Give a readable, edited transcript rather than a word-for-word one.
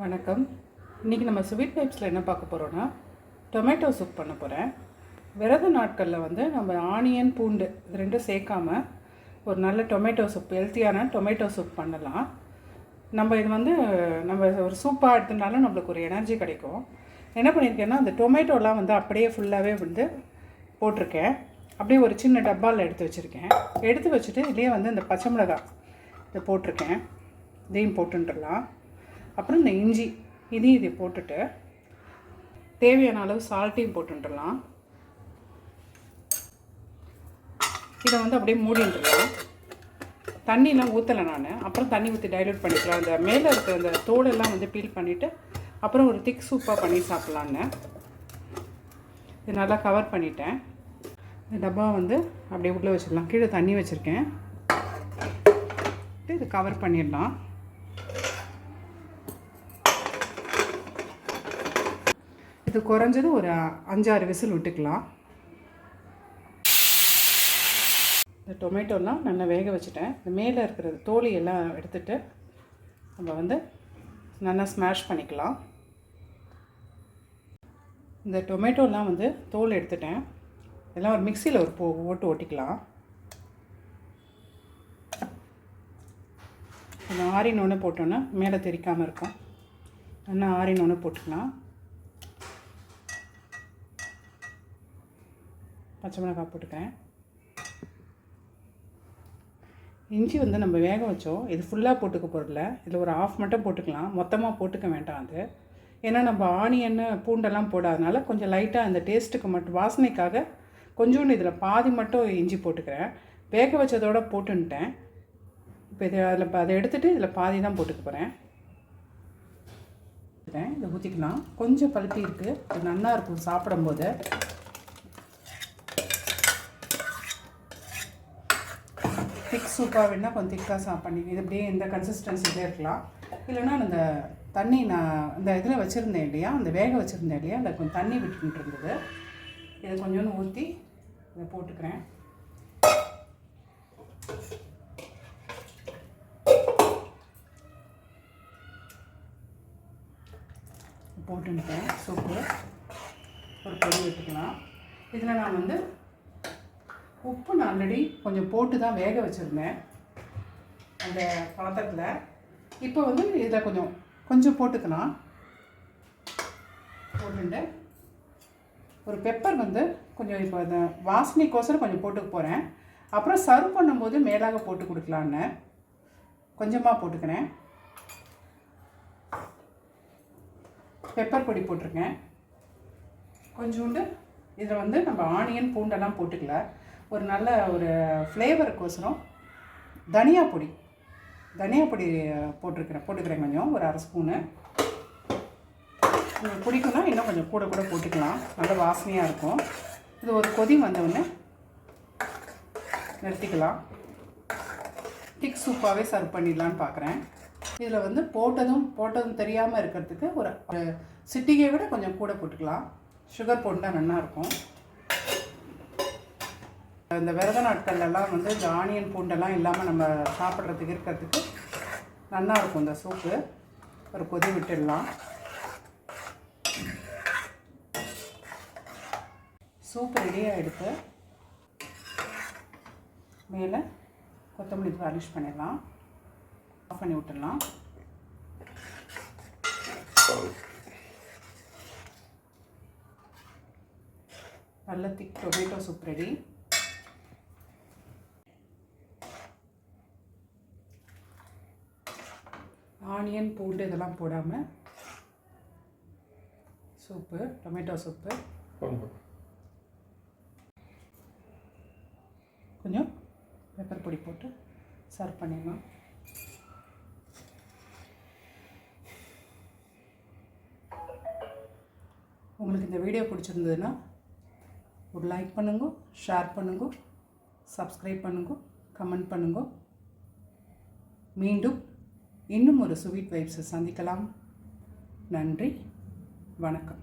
வணக்கம். இன்றைக்கி நம்ம ஸ்வீட் வைப்ஸில் என்ன பார்க்க போகிறோன்னா டொமேட்டோ சூப் பண்ண போகிறேன். விரத நாட்களில் வந்து நம்ம ஆனியன் பூண்டு இது ரெண்டும் சேர்க்காம ஒரு நல்ல டொமேட்டோ சூப், ஹெல்த்தியான டொமேட்டோ சூப் பண்ணலாம். நம்ம இது வந்து நம்ம ஒரு சூப்பாக எடுத்துனாலும் நம்மளுக்கு ஒரு எனர்ஜி கிடைக்கும். என்ன பண்ணியிருக்கேன்னா அந்த டொமேட்டோலாம் வந்து அப்படியே ஃபுல்லாகவே வந்து போட்டிருக்கேன். அப்படியே ஒரு சின்ன டப்பாவில் எடுத்து வச்சுருக்கேன். எடுத்து வச்சுட்டு இதுலேயே வந்து இந்த பச்சை மிளகாய் இதை போட்டிருக்கேன். இதையும் போட்டுடலாம். அப்புறம் இந்த இஞ்சி இதை போட்டுட்டு தேவையான அளவு சால்ட்டையும் போட்டுடலாம். இதை வந்து அப்படியே மூடிட்டுலாம். தண்ணியெலாம் ஊற்றலை நான். அப்புறம் தண்ணி ஊற்றி டைல்யூட் பண்ணிக்கலாம். அந்த மேலே இருக்கிற அந்த தோலெல்லாம் வந்து பீல் பண்ணிவிட்டு அப்புறம் ஒரு திக் சூப்பாக பண்ணி சாப்பிட்லான்னு இது நல்லா கவர் பண்ணிட்டேன். இந்த டப்பா வந்து அப்படியே உள்ளே வச்சிடலாம். கீழே தண்ணி வச்சுருக்கேன். இது கவர் பண்ணிடலாம். இது குறைஞ்சது ஒரு 5-6 விசில் விட்டுக்கலாம். இந்த டொமேட்டோலாம் நல்லா வேக வச்சுட்டேன். இந்த மேலே இருக்கிற தோலி எல்லாம் எடுத்துகிட்டு நம்ம வந்து நல்லா ஸ்மாஷ் பண்ணிக்கலாம். இந்த டொமேட்டோலாம் வந்து தோல் எடுத்துட்டேன். எல்லாம் ஒரு மிக்சியில் ஒரு ஓட்டு ஓட்டிக்கலாம். கொஞ்சம் ஆறினோன்னு போட்டோன்னா மேலே தெரிக்காமல் இருக்கும். நல்லா ஆறினோன்னு போட்டுக்கலாம். பச்சை மிளகாய் போட்டுக்கிறேன். இஞ்சி வந்து நம்ம வேக வச்சோம். இது ஃபுல்லாக போட்டுக்க போகிறதில்ல. இதில் ஒரு ஆஃப் மட்டும் போட்டுக்கலாம். மொத்தமாக போட்டுக்க வேண்டாம் அது. ஏன்னா நம்ம ஆனியன் பூண்டெல்லாம் போடாதனால கொஞ்சம் லைட்டாக அந்த டேஸ்ட்டுக்கு மட்டும் வாசனைக்காக கொஞ்சோண்டு இதில் பாதி மட்டும் இஞ்சி போட்டுக்கிறேன். வேக வச்சதோடு போட்டுன்ட்டேன். இப்போ அதை எடுத்துகிட்டு இதில் பாதி தான் போட்டுக்க போகிறேன். இதை ஊற்றிக்கலாம். கொஞ்சம் பழுத்தி இருக்குது. இது நல்லா இருக்கும் சாப்பிடும்போது. திக் சூப்பாக வேணால் கொஞ்சம் திக்காக பண்ணி இது அப்படியே இந்த கன்சிஸ்டன்சிலே இருக்கலாம். இல்லைன்னா அந்த தண்ணி நான் இந்த இதில் வச்சுருந்தேன் இல்லையா, அந்த வேக வச்சுருந்தேன் இல்லையா, அந்த கொஞ்சம் தண்ணி விட்டுக்கிட்டு இருந்தது. இதை கொஞ்சோன்னு ஊற்றி இதை போட்டுக்கிறேன். போட்டுட்டேன். சூப்பு ஒரு பொடி விட்டுக்கலாம். இதில் நான் வந்து உப்பு நான் ஆல்ரெடி கொஞ்சம் போட்டு தான் வேக வச்சுருந்தேன் அந்த பாத்திரத்தில். இப்போ வந்து இதில் கொஞ்சம் போட்டுக்கலாம். போட்டுட்டு ஒரு பெப்பர் வந்து கொஞ்சம் இப்போ அந்த வாசனைக்கோசரம் கொஞ்சம் போட்டுக்க போகிறேன். அப்புறம் சர்வ் பண்ணும்போது மேலாக போட்டு கொடுக்கலான்னு கொஞ்சமாக போட்டுக்கிறேன். பெப்பர் பொடி போட்டிருக்கேன். கொஞ்சோண்டு இதில் வந்து நம்ம ஆனியன் பூண்டெல்லாம் போட்டுக்கல. ஒரு நல்ல ஒரு ஃப்ளேவருக்கோசரம் தனியா பொடி போட்டுக்கிறேன் கொஞ்சம், ஒரு 1/2 ஸ்பூனு. உங்களுக்கு பிடிக்குன்னா இன்னும் கொஞ்சம் கூட போட்டுக்கலாம். நல்ல வாசனையாக இருக்கும். இது ஒரு கொதி வந்தவுடனே நிறுத்திக்கலாம். திக் சூப்பாகவே சர்வ் பண்ணிடலான்னு பார்க்குறேன். இதில் வந்து போட்டதும் தெரியாமல் இருக்கிறதுக்கு ஒரு சிட்டிகையை விட கொஞ்சம் கூட போட்டுக்கலாம். சுகர் போட்டால் நல்லாயிருக்கும். இந்த விரத நாட்கள்லாம் வந்து இந்த ஆனியன் பூண்டெல்லாம் இல்லாமல் நம்ம சாப்பிட்றதுக்கு இருக்கிறதுக்கு நல்லாயிருக்கும் இந்த சூப்பு. ஒரு கொதி விட்டுடலாம். சூப்பு ரெடியாக எடுத்து மேலே கொத்தமல்லி கார்னிஷ் பண்ணிடலாம். ஆஃப் பண்ணி விட்டுடலாம். நல்ல திக் டொமேட்டோ சூப் ரெடி. ஆனியன் பூண்டு இதெல்லாம் போடாமல் சூப்பு, டொமேட்டோ சூப்பு. கொஞ்சம் பெப்பர் பொடி போட்டு சர்வ் பண்ணிடலாம். உங்களுக்கு இந்த வீடியோ பிடிச்சிருந்ததுன்னா ஒரு லைக் பண்ணுங்க, ஷேர் பண்ணுங்க, சப்ஸ்கிரைப் பண்ணுங்க, கமெண்ட் பண்ணுங்க. மீண்டும் இன்னும் ஒரு ஸ்வீட் வைப்ஸை சந்திக்கலாம். நன்றி, வணக்கம்.